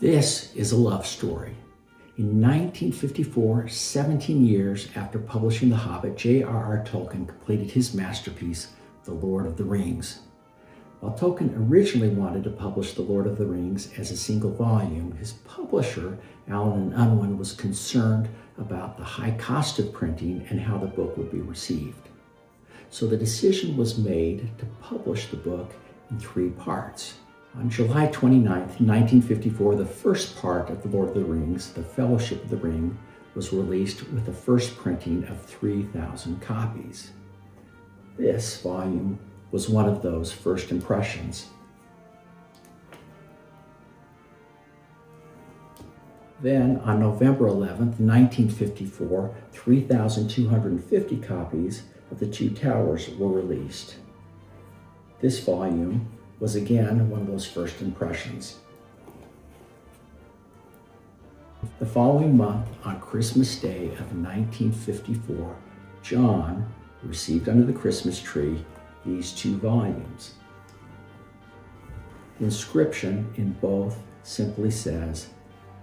This is a love story. In 1954, 17 years after publishing The Hobbit, J.R.R. Tolkien completed his masterpiece, The Lord of the Rings. While Tolkien originally wanted to publish The Lord of the Rings as a single volume, his publisher, Allen & Unwin, was concerned about the high cost of printing and how the book would be received. So the decision was made to publish the book in 3 parts. On July 29, 1954, the first part of The Lord of the Rings, The Fellowship of the Ring, was released with the first printing of 3,000 copies. This volume was one of those first impressions. Then, on November 11, 1954, 3,250 copies of The Two Towers were released. This volume was again one of those first impressions. The following month, on Christmas Day of 1954, John received under the Christmas tree these 2 volumes. The inscription in both simply says,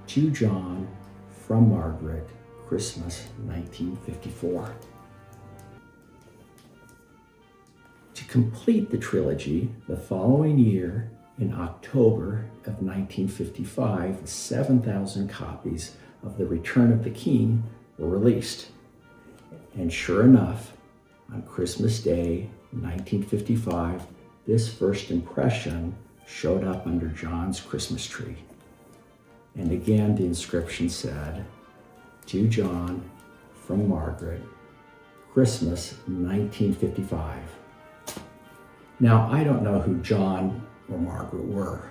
"To John, from Margaret, Christmas 1954. To complete the trilogy, the following year, in October of 1955, 7,000 copies of The Return of the King were released. And sure enough, on Christmas Day, 1955, this first impression showed up under John's Christmas tree. And again, the inscription said, "To John, from Margaret, Christmas 1955. Now, I don't know who John or Margaret were.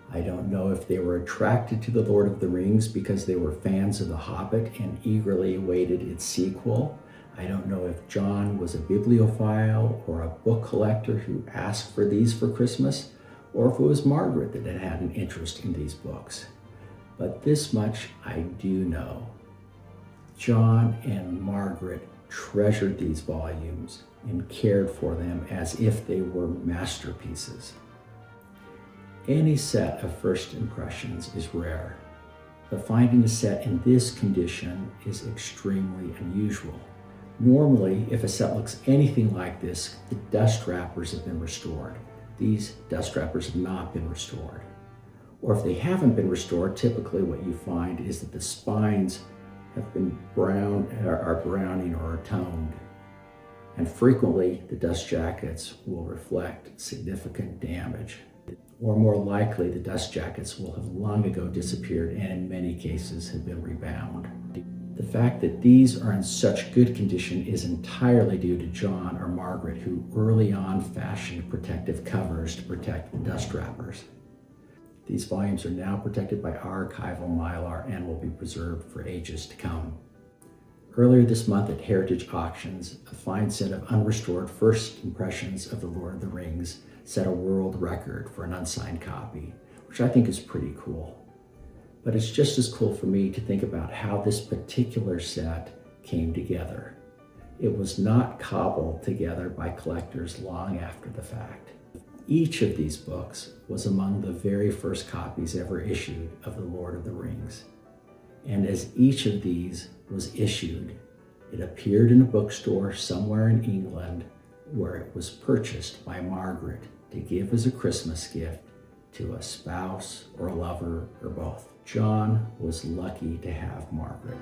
I don't know if they were attracted to The Lord of the Rings because they were fans of The Hobbit and eagerly awaited its sequel. I don't know if John was a bibliophile or a book collector who asked for these for Christmas, or if it was Margaret that had an interest in these books. But this much I do know. John and Margaret treasured these volumes and cared for them as if they were masterpieces. Any set of first impressions is rare, but finding a set in this condition is extremely unusual. Normally, if a set looks anything like this, the dust wrappers have been restored. These dust wrappers have not been restored. Or if they haven't been restored, typically what you find is that the spines have been are browning or are toned. And frequently, the dust jackets will reflect significant damage. Or more likely, the dust jackets will have long ago disappeared and in many cases have been rebound. The fact that these are in such good condition is entirely due to John or Margaret, who early on fashioned protective covers to protect the dust wrappers. These volumes are now protected by archival mylar and will be preserved for ages to come. Earlier this month at Heritage Auctions, a fine set of unrestored first impressions of The Lord of the Rings set a world record for an unsigned copy, which I think is pretty cool. But it's just as cool for me to think about how this particular set came together. It was not cobbled together by collectors long after the fact. Each of these books was among the very first copies ever issued of The Lord of the Rings. And as each of these was issued, it appeared in a bookstore somewhere in England where it was purchased by Margaret to give as a Christmas gift to a spouse or a lover or both. John was lucky to have Margaret.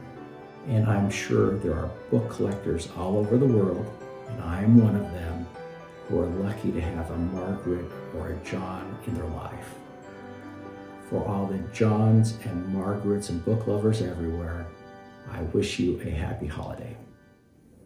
And I'm sure there are book collectors all over the world, and I am one of them, who are lucky to have a Margaret or a John in their life. For all the Johns and Margarets and book lovers everywhere, I wish you a happy holiday.